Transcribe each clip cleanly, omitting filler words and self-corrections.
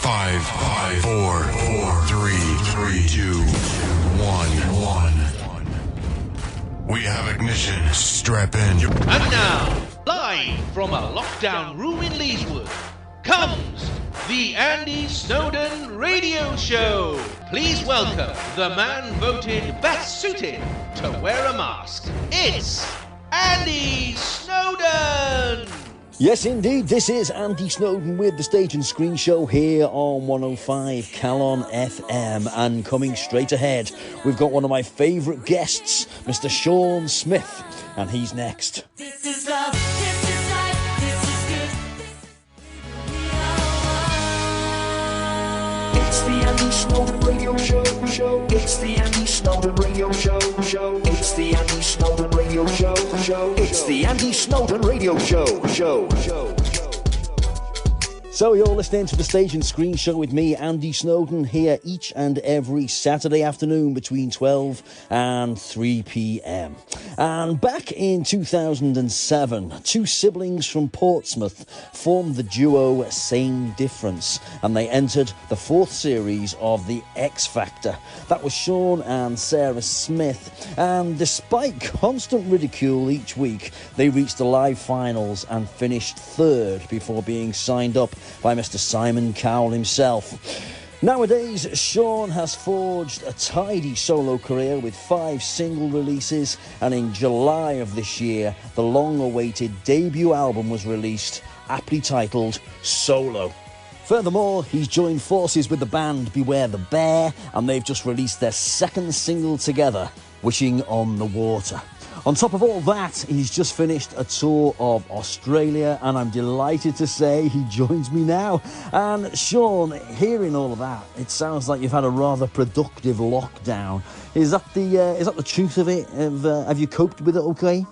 Five, four, three, two, one. We have ignition. Strap in. And now, live from a lockdown room in Leeswood, comes the Andy Snowden Radio Show. Please welcome the man voted best suited to wear a mask. It's Andy Snowden! Yes, indeed, this is Andy Snowden with the Stage and Screen Show here on 105 Calon FM. And coming straight ahead, we've got one of my favourite guests, Mr. Sean Smith, and he's next. This is love, this is life, this is good. It's the Andy Snowden Radio Show. It's the Andy Snowden Radio Show. It's the Andy Snowden Radio Show. It's the Andy Snowden Radio Show. So you're listening to the Stage and Screen Show with me, Andy Snowden, here each and every Saturday afternoon between 12 and 3 p.m. And back in 2007, two siblings from Portsmouth formed the duo Same Difference, and they entered the fourth series of The X Factor. That was Sean and Sarah Smith, and despite constant ridicule each week, they reached the live finals and finished third before being signed up by Mr. Simon Cowell himself. Nowadays, Sean has forged a tidy solo career with 5 single releases, and in July of this year, the long-awaited debut album was released, aptly titled Solo. Furthermore, he's joined forces with the band Beware the Bear, and they've just released their second single together, Wishing on the Water. On top of all that, he's just finished a tour of Australia, and I'm delighted to say he joins me now. And Sean, hearing all of that, it sounds like you've had a rather productive lockdown. Is that the truth of it? Have you coped with it okay?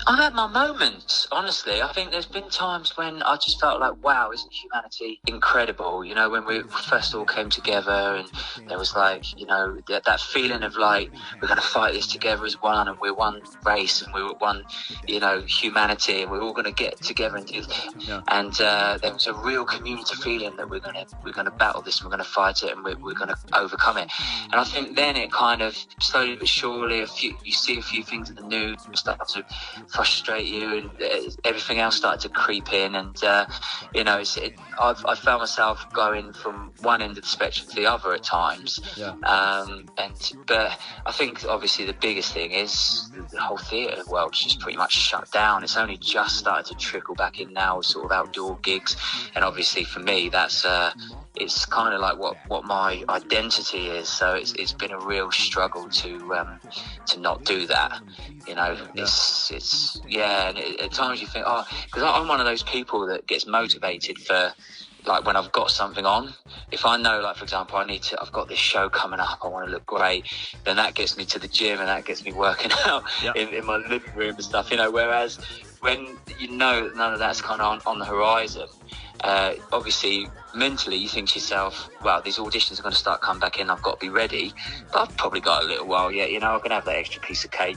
I've had my moments, honestly. I think there's been times when I just felt like, wow, isn't humanity incredible? You know, when we first all came together and there was like, you know, that feeling of like, we're going to fight this together as one, and we're one race and we're one, you know, humanity, and we're all going to get together and do this. Yeah. And there was a real community feeling that we're going to battle this, and we're going to fight it, and we're going to overcome it. And I think then it kind of slowly but surely, you see a few things in the news and start to frustrate you, and everything else started to creep in, and you know, I found myself going from one end of the spectrum to the other at times. Yeah. But I think obviously the biggest thing is the whole theatre world's just pretty much shut down. It's only just started to trickle back in now, sort of outdoor gigs, and obviously for me that's it's kind of like what my identity is. So it's been a real struggle to not do that. You know, it's and at times you think, because I'm one of those people that gets motivated for, like, when I've got something on. If I know, like, for example, I've got this show coming up, I want to look great, then that gets me to the gym and that gets me working out in my living room and stuff, you know, whereas when you know none of that's kind of on the horizon, obviously mentally you think to yourself, well, these auditions are going to start coming back in, I've got to be ready, but I've probably got a little while yet, you know, I can have that extra piece of cake.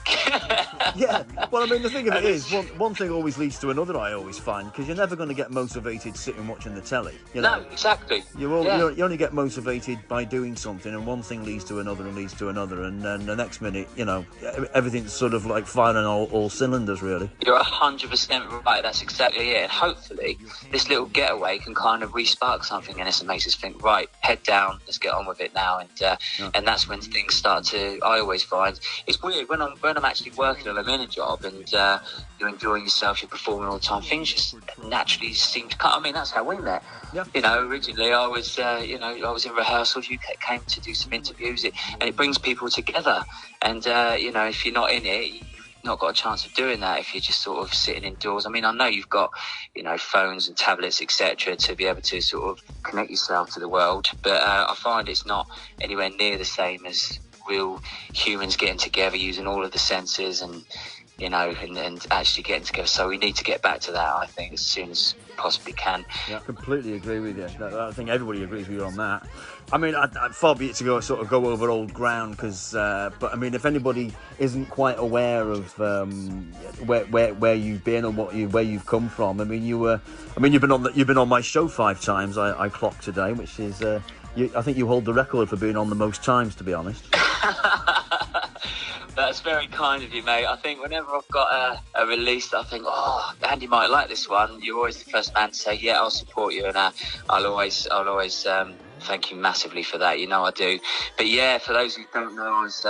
Yeah, well, I mean, the thing of it is, one thing always leads to another, I always find, because you're never going to get motivated sitting watching the telly, you know? No, exactly. You only get motivated by doing something, and one thing leads to another and leads to another, and then the next minute, you know, everything's sort of like firing all cylinders, really. You're 100% right, that's exactly it, and hopefully this little getaway can kind of re-spark something in us and makes us think, right, head down, let's get on with it now, and that's when things start to, I always find, it's weird, when I'm actually working on a mini job and you're enjoying yourself, you're performing all the time, things just naturally seem to come. I mean, that's how we met. Yeah. You know, originally I was in rehearsals, you came to do some interviews, and it brings people together, and you know, if you're not in it, not got a chance of doing that if you're just sort of sitting indoors. I mean, I know you've got, you know, phones and tablets, etc., to be able to sort of connect yourself to the world, but I find it's not anywhere near the same as real humans getting together using all of the senses and you know, and actually getting together. So we need to get back to that, I think, as soon as possibly can. Yeah, I completely agree with you. I think everybody agrees with you on that. I mean, I'd far be it to go over old ground, because, but I mean, if anybody isn't quite aware of where you've been and where you've come from, I mean, you've been on my show 5 times. I clocked today, which is, I think you hold the record for being on the most times, to be honest. That's very kind of you, mate. I think whenever I've got a release that I think, oh, Andy might like this one, you're always the first man to say, yeah, I'll support you, and I'll always thank you massively for that. You know I do. But yeah, for those who don't know, I was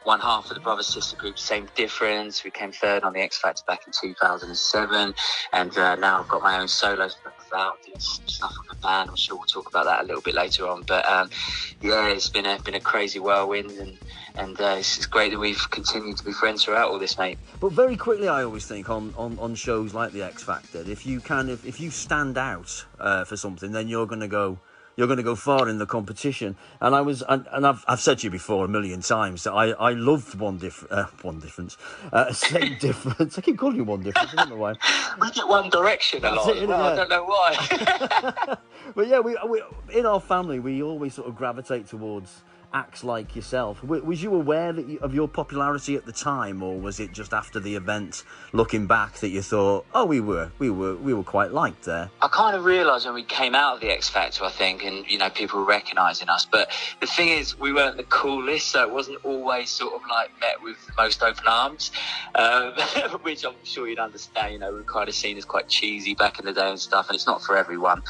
one half of the brother sister group, Same Difference. We came third on the X Factor back in 2007, and now I've got my own solo stuff out, doing stuff with the band. I'm sure we'll talk about that a little bit later on. But yeah, it's been a crazy whirlwind, and it's great that we've continued to be friends throughout all this, mate. But very quickly, I always think on shows like the X Factor, if you stand out for something, then you're going to go far in the competition. And I've said to you before a million times that I loved Same Difference. I keep calling you One Difference. I don't know why. We get One Direction a lot. I don't know why. But yeah, we in our family, we always sort of gravitate towards acts like yourself. Was you aware of your popularity at the time, or was it just after the event, looking back, that you thought, oh, we were quite liked there? I kind of realised when we came out of the X Factor, I think, and you know, people were recognising us. But the thing is, we weren't the coolest, so it wasn't always sort of like met with the most open arms, which I'm sure you'd understand. You know, we were kind of seen as quite cheesy back in the day and stuff, and it's not for everyone.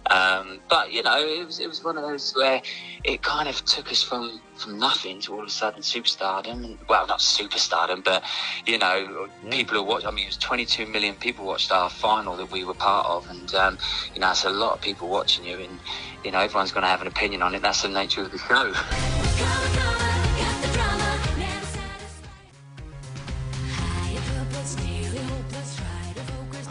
But you know, it was one of those where it kind of took us from nothing to all of a sudden superstardom. And, well, not superstardom, but you know, people who watch. I mean, it was 22 million people watched our final that we were part of, and you know, it's a lot of people watching you, and you know, everyone's going to have an opinion on it. That's the nature of the show.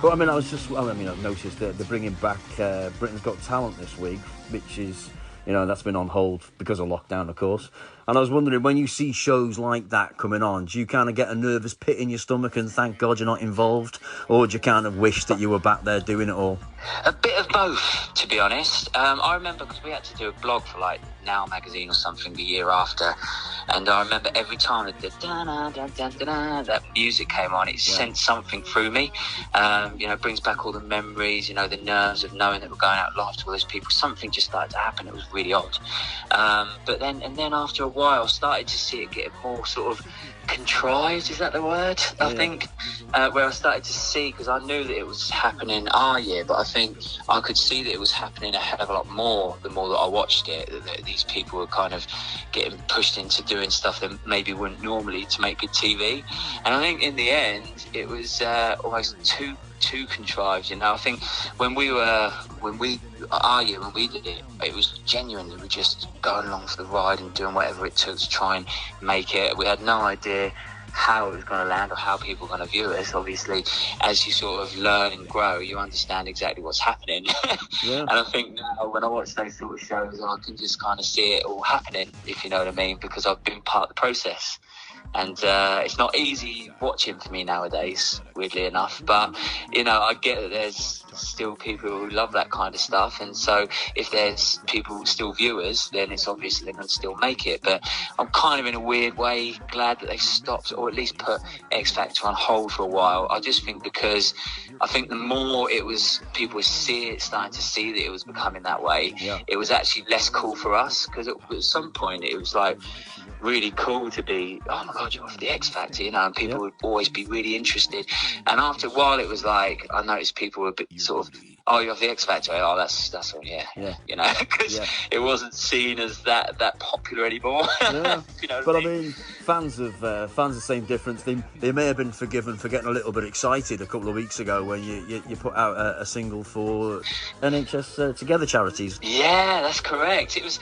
But I mean, I've noticed that they're bringing back Britain's Got Talent this week, which is, you know, that's been on hold because of lockdown, of course. And I was wondering, when you see shows like that coming on, do you kind of get a nervous pit in your stomach and thank God you're not involved? Or do you kind of wish that you were back there doing it all? A bit of both, to be honest. I remember, because we had to do a blog for like Now magazine or something the year after, and I remember every time that music came on, it sent something through me. You know, it brings back all the memories, you know, the nerves of knowing that we're going out live to all those people. Something just started to happen. It was really odd. But then after a while, I started to see it getting more sort of contrived, is that the word? I think, where I started to see, because I knew that it was happening our year, but I think I could see that it was happening a hell of a lot more the more that I watched it, that these people were kind of getting pushed into doing stuff that maybe wouldn't normally to make good TV. And I think in the end it was almost too contrived, you know. I think when we did it, it was genuinely, we just going along for the ride and doing whatever it took to try and make it. We had no idea how it was going to land or how people were going to view us. Obviously, as you sort of learn and grow, you understand exactly what's happening. And I think now when I watch those sort of shows, I can just kind of see it all happening, if you know what I mean, because I've been part of the process. And it's not easy watching for me nowadays, weirdly enough. But, you know, I get that there's still people who love that kind of stuff. And so if there's people, still viewers, then it's obviously they're going to still make it. But I'm kind of in a weird way glad that they stopped, or at least put X Factor on hold for a while. I just think because I think the more it was, people were starting to see that it was becoming that way, it was actually less cool for us. Because at some point it was like really cool to be, oh my God, you're off the X Factor, you know, and people would always be really interested. And after a while, it was like, I noticed people were a bit sort of, oh, you're off the X Factor, oh, that's all, you know, because it wasn't seen as that popular anymore. You know, but I mean, fans of Same Difference, they may have been forgiven for getting a little bit excited a couple of weeks ago when you put out a single for NHS Together charities. Yeah, that's correct. It was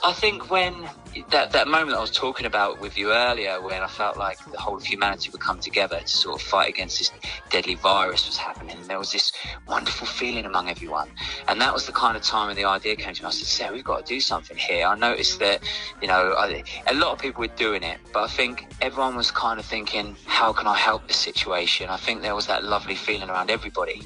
I think when that moment I was talking about with you earlier, when I felt like the whole of humanity would come together to sort of fight against this deadly virus was happening. And there was this wonderful feeling among everyone. And that was the kind of time when the idea came to me. I said, Sarah, we've got to do something here. I noticed that, you know, a lot of people were doing it, but I think everyone was kind of thinking, how can I help this situation? I think there was that lovely feeling around everybody.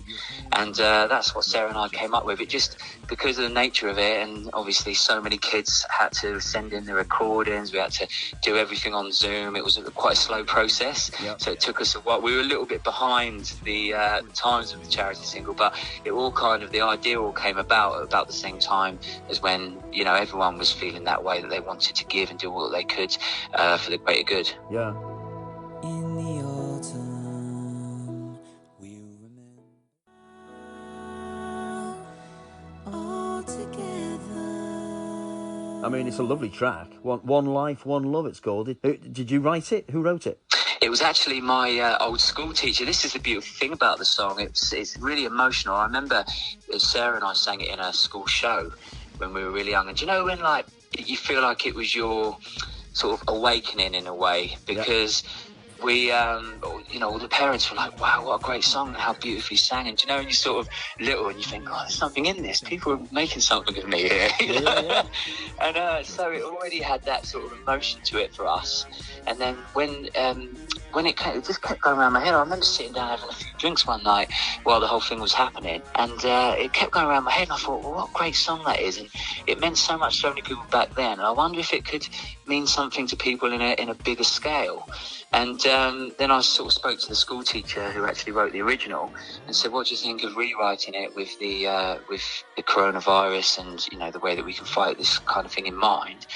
And that's what Sarah and I came up with. It just, because of the nature of it, and obviously so many kids had to send in the recordings, we had to do everything on Zoom. It was quite a slow process. Yep. So it took us a while. We were a little bit behind the times of the charity single, but it all kind of, the idea all came about the same time as when, you know, everyone was feeling that way, that they wanted to give and do all that they could for the greater good. Yeah. In the autumn, we remember all together. I mean, it's a lovely track. One Life, One Love, it's called. Did you write it? Who wrote it? It was actually my old school teacher. This is the beautiful thing about the song. It's really emotional. I remember Sarah and I sang it in a school show when we were really young. And do you know when, like, you feel like it was your sort of awakening in a way? Because we, you know, all the parents were like, wow, what a great song and how beautifully sang. And, you know, when you're sort of little and you think, oh, there's something in this. People are making something of me here. You know? Yeah. And so it already had that sort of emotion to it for us. And then when it just kept going around my head, I remember sitting down having a few drinks one night while the whole thing was happening, and it kept going around my head, and I thought, well, what a great song that is. And it meant so much to so many people back then, and I wonder if it could mean something to people in a bigger scale. And then I sort of spoke to the school teacher who actually wrote the original and said, what do you think of rewriting it with the coronavirus and, you know, the way that we can fight this kind of thing in mind?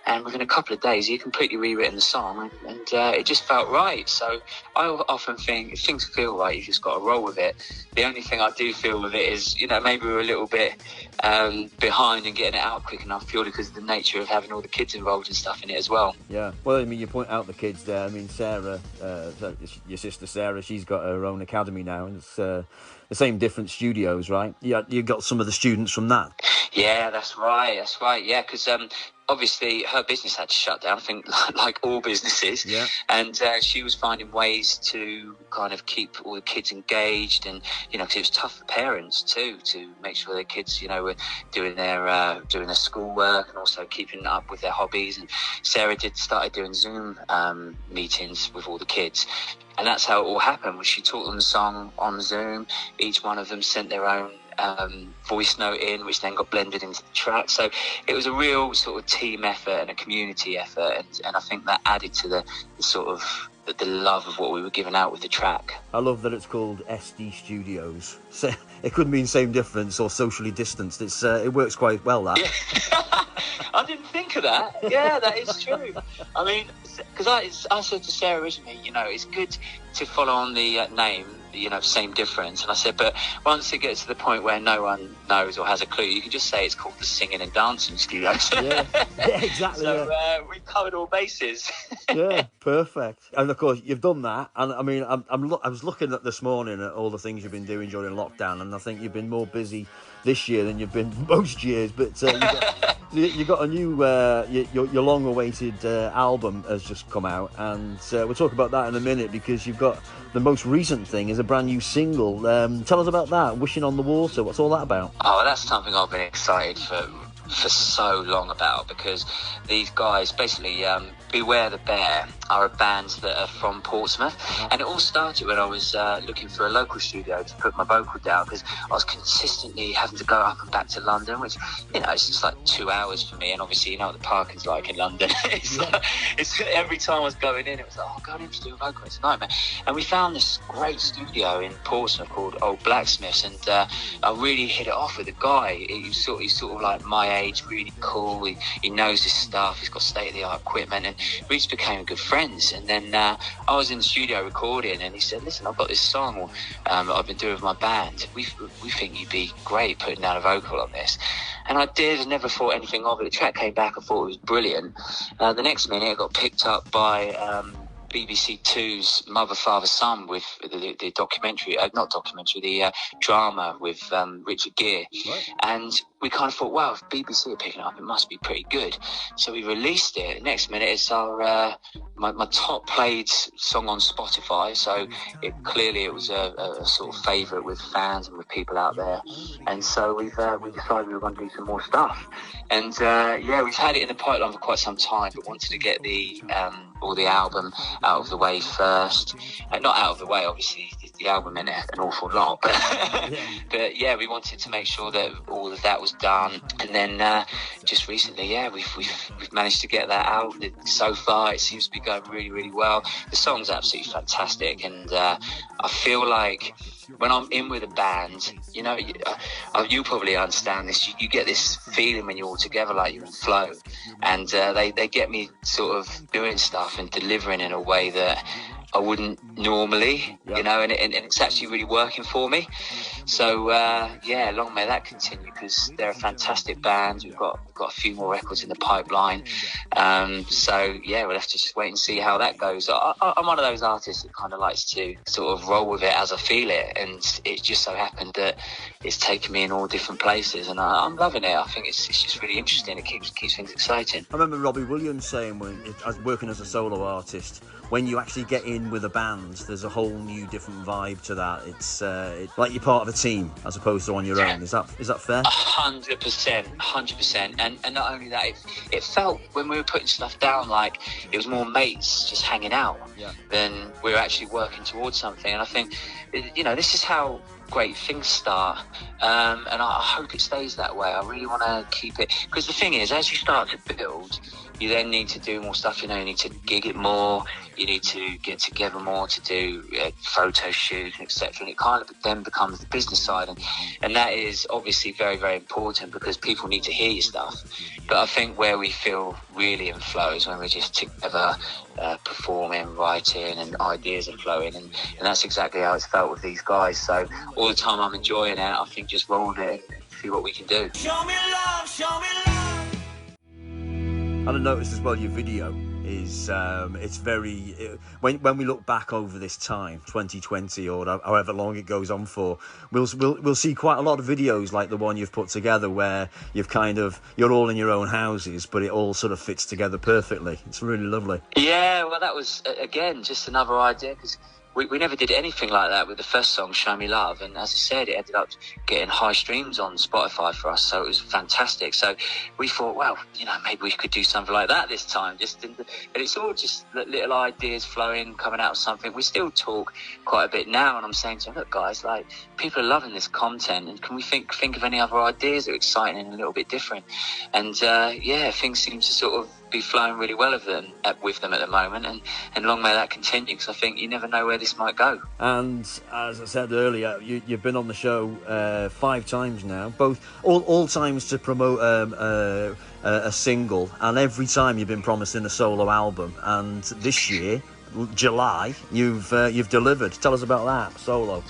And within a couple of days, he completely rewritten the song, and it just felt right. So I often think if things feel right, you've just got to roll with it. The only thing I do feel with it is, you know, maybe we're a little bit behind in getting it out quick enough, purely because of the nature of having all the kids involved and stuff in it as well. Yeah, well, I mean, you point out the kids there. I mean, Sarah, your sister Sarah, she's got her own academy now, and it's the same different studios, right? Yeah, you got some of the students from that. Yeah, that's right. Yeah, because obviously her business had to shut down, I think, like all businesses. Yeah. And she was finding ways to kind of keep all the kids engaged, and, you know, because it was tough for parents too, to make sure their kids, you know, were doing their schoolwork and also keeping up with their hobbies. And Sarah started doing Zoom meetings with all the kids. And that's how it all happened. She taught them the song on Zoom. Each one of them sent their own voice note in, which then got blended into the track. So it was a real sort of team effort and a community effort, and I think that added to the sort of the love of what we were giving out with the track. I love that it's called SD Studios. So it could mean same difference or socially distanced. It works quite well, that. Yeah. I didn't think of that. Yeah, that is true. I mean, because I said to Sarah originally, you know, it's good to follow on the name, you know, same difference. And I said, but once it gets to the point where no one knows or has a clue, you can just say it's called the Singing and Dancing Studios. Yeah, exactly. So we've covered all bases. Yeah, perfect. And of course, you've done that. And I mean, I was looking at this morning at all the things you've been doing during lockdown, and I think you've been more busy this year than you've been most years. But you got a new, your long-awaited album has just come out, and we'll talk about that in a minute, because you've got the most recent thing is a brand new single. Tell us about that, Wishing on the Water. What's all that about? Oh, that's something I've been excited for so long about, because these guys basically Beware the Bear are a band that are from Portsmouth, and it all started when I was looking for a local studio to put my vocal down, because I was consistently having to go up and back to London, which, you know, it's just like 2 hours for me, and obviously you know what the parking's like in London. It's every time I was going in, it was like, oh, going in to do a vocal, it's a nightmare. And we found this great studio in Portsmouth called Old Blacksmiths, and I really hit it off with the guy. He's sort of like my age, really cool. He knows his stuff. He's got state-of-the-art equipment, and we just became good friends. And then I was in the studio recording, and he said, listen, I've got this song I've been doing with my band. We think you'd be great putting down a vocal on this. And I did. I never thought anything of it. The track came back. I thought it was brilliant. The next minute it got picked up by BBC Two's Mother, Father, Son with the documentary, not documentary, the drama with Richard Gere. Right. And we kind of thought, well, if BBC are picking it up, it must be pretty good. So we released it. The next minute, it's our my top played song on Spotify. So it was a sort of favourite with fans and with people out there. And so we decided we were going to do some more stuff. And we've had it in the pipeline for quite some time, but wanted to get the album out of the way first. Not out of the way, obviously. The album meant an awful lot, but yeah, we wanted to make sure that all of that was done. And then just recently, we've managed to get that out. So far, it seems to be going really, really well. The song's absolutely fantastic, and I feel like when I'm in with a band, you know, you probably understand this. You get this feeling when you're all together, like you're in flow, and they get me sort of doing stuff and delivering in a way that I wouldn't normally, you know, and it's actually really working for me. So long may that continue, because they're a fantastic band. We've got a few more records in the pipeline. We'll have to just wait and see how that goes. I'm one of those artists that kind of likes to sort of roll with it as I feel it, and it just so happened that it's taken me in all different places, and I'm loving it. I think it's just really interesting. It keeps things exciting. I remember Robbie Williams saying, working as a solo artist, when you actually get in with a band, there's a whole new different vibe to that. It's like you're part of a team as opposed to on your own. Is that fair? 100%. And not only that, it felt when we were putting stuff down like it was more mates just hanging out than we were actually working towards something. And I think, you know, this is how great things start, and I hope it stays that way. I really want to keep it, because the thing is, as you start to build, you then need to do more stuff. You know, you need to gig it more, you need to get together more to do photo shoots, etc. And it kind of then becomes the business side, and that is obviously very, very important, because people need to hear your stuff. But I think where we feel really in flow is when we're just together, performing, writing, and ideas are flowing, and that's exactly how it's felt with these guys. So all the time I'm enjoying it. I think just roll with it and see what we can do. Show me love, show me love. And I noticed as well your video is it's very when we look back over this time, 2020 or however long it goes on for, we'll see quite a lot of videos like the one you've put together, where you're all in your own houses, but it all sort of fits together perfectly. It's really lovely. Yeah, well, that was again just another idea, because we never did anything like that with the first song, Show Me Love. And as I said, it ended up getting high streams on Spotify for us. So it was fantastic. So we thought, well, you know, maybe we could do something like that this time. And it's all just little ideas flowing, coming out of something. We still talk quite a bit now. And I'm saying to them, look, guys, like, people are loving this content. And can we think of any other ideas that are exciting and a little bit different? And things seem to sort of be flowing really well with them at the moment, and long may that continue, because I think you never know where this might go. And as I said earlier, you've been on the show 5 times now, all times to promote a single, and every time you've been promising a solo album. And this year, July, you've delivered. Tell us about that solo.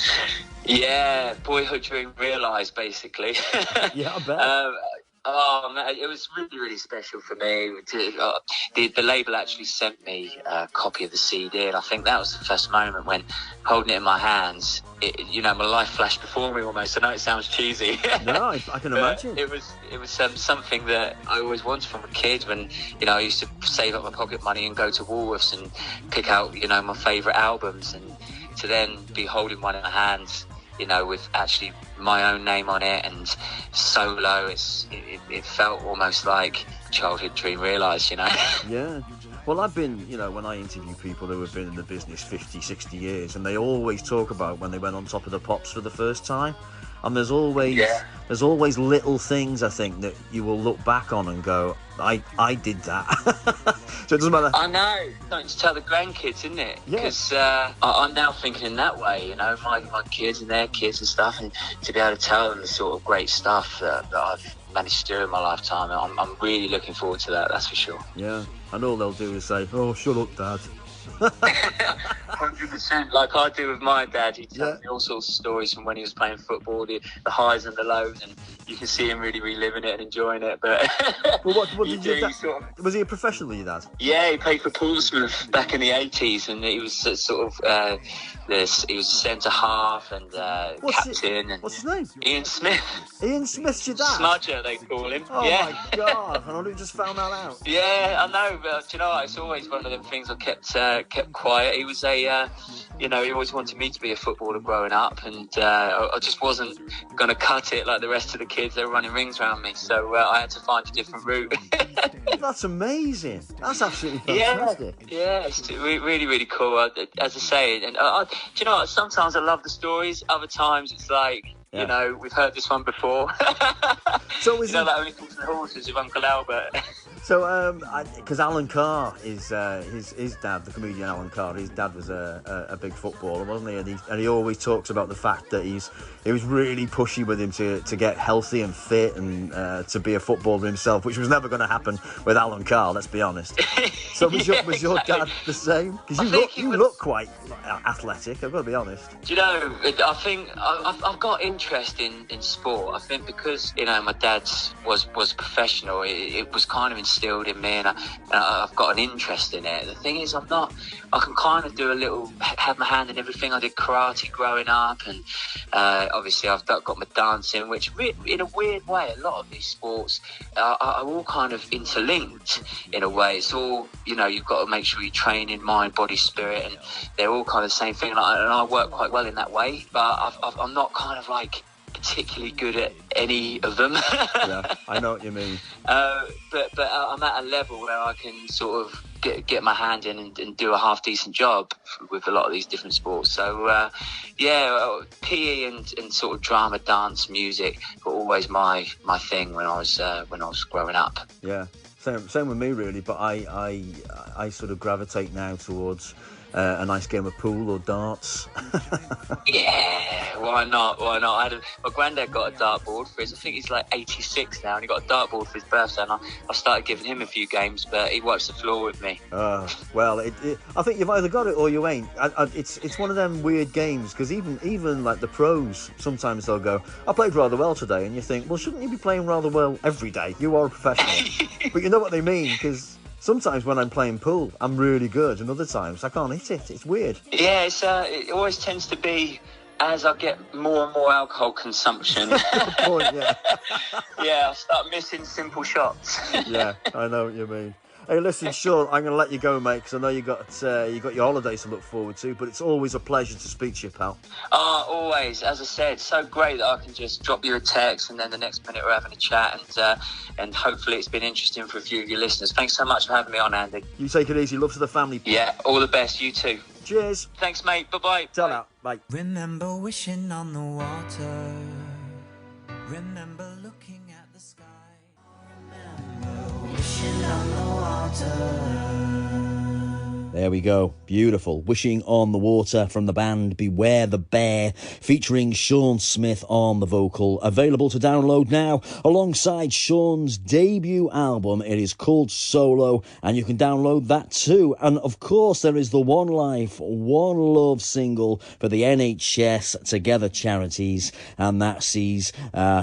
Yeah, boyhood dream realised, basically. Yeah, I bet. Oh man, it was really, really special for me. The label actually sent me a copy of the CD, and I think that was the first moment when, holding it in my hands, my life flashed before me almost. I know it sounds cheesy. No, I can imagine. It was something that I always wanted from a kid. When I used to save up my pocket money and go to Woolworths and pick out my favourite albums, and to then be holding one in my hands, with actually my own name on it and solo, it felt almost like childhood dream realised, Yeah. Well, I've been, when I interview people who have been in the business 50, 60 years, and they always talk about when they went on Top of the Pops for the first time. And there's always little things, I think, that you will look back on and go, I did that. So it doesn't matter. I know. Something to tell the grandkids, isn't it? Because I'm now thinking in that way, my kids and their kids and stuff, and to be able to tell them the sort of great stuff that I've managed to do in my lifetime. I'm really looking forward to that, that's for sure. Yeah. And all they'll do is say, oh, shut up, Dad. 100%, like I do with my dad. He tells me all sorts of stories from when he was playing football, the highs and the lows, and you can see him really reliving it and enjoing it. But Well, what did you your do, dad... Was he a professional, your dad? Yeah, he played for Portsmouth back in the 80s, and he was sort of he was centre half and captain. And what's his name? Ian Smith. Ian Smith's your dad? Smudger, they call him. Oh yeah. my God! I only just found that out. Yeah, I know, but do you know what? It's always one of them things I kept quiet. He was he always wanted me to be a footballer growing up, and I just wasn't going to cut it like the rest of the kids. They were running rings around me, so I had to find a different route. That's amazing. That's absolutely fantastic. Yeah, it's really, really cool. As I say, and do you know what? Sometimes I love the stories. Other times it's like, you know, we've heard this one before. So is like Only Fools and Horses with Uncle Albert. So, because Alan Carr is his dad, the comedian Alan Carr. His dad was a big footballer, wasn't he? And he always talks about the fact that he was really pushy with him to get healthy and fit and to be a footballer himself, which was never going to happen with Alan Carr. Let's be honest. So was your dad the same? Because you look quite athletic. I've got to be honest. Do you know? I think I've got interest in sport. I think because my dad was professional. It was kind of instilled in me, and I've got an interest in it. The thing is, I can kind of do have my hand in everything. I did karate growing up, and obviously I've got my dancing, which in a weird way, a lot of these sports are all kind of interlinked in a way. It's all, you've got to make sure you train in mind, body, spirit, and they're all kind of the same thing. And I work quite well in that way, but I'm not kind of like particularly good at any of them. Yeah, I know what you mean. But I'm at a level where I can sort of get my hand in and do a half decent job with a lot of these different sports. So PE and sort of drama, dance, music were always my thing when I was growing up. Yeah, same with me really. But I sort of gravitate now towards a nice game of pool or darts. Yeah, why not? My granddad got a dartboard for his, I think he's like 86 now, and he got a dartboard for his birthday, and I started giving him a few games, but he wipes the floor with me. Well, I think you've either got it or you ain't. It's one of them weird games, because even like the pros, sometimes they'll go, I played rather well today, and you think, well, shouldn't you be playing rather well every day? You are a professional. But you know what they mean, because sometimes when I'm playing pool, I'm really good, and other times I can't hit it. It's weird. Yeah, it always tends to be as I get more and more alcohol consumption. Good point, yeah. Yeah, I start missing simple shots. Yeah, I know what you mean. Hey, listen, Sean, I'm going to let you go, mate, because I know you got your holidays to look forward to, but it's always a pleasure to speak to you, pal. Always. As I said, so great that I can just drop you a text and then the next minute we're having a chat, and hopefully it's been interesting for a few of your listeners. Thanks so much for having me on, Andy. You take it easy. Love to the family. Yeah, all the best. You too. Cheers. Thanks, mate. Bye-bye. Tell out. Bye. Remember wishing on the water. Remember looking at the sky. Remember wishing on the water. There we go. Beautiful. Wishing on the Water from the band Beware the Bear, featuring Sean Smith on the vocal. Available to download now alongside Sean's debut album. It is called Solo, and you can download that too. And of course, there is the One Life, One Love single for the NHS Together charities, and that sees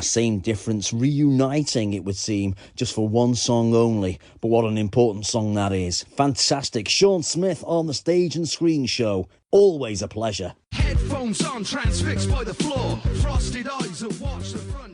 Same Difference reuniting, it would seem, just for one song only. But what an important song that is. Fantastic. Sean Smith on the Stage and Screen Show. Always a pleasure. Headphones on, transfixed by the floor. Frosted eyes that watch the front.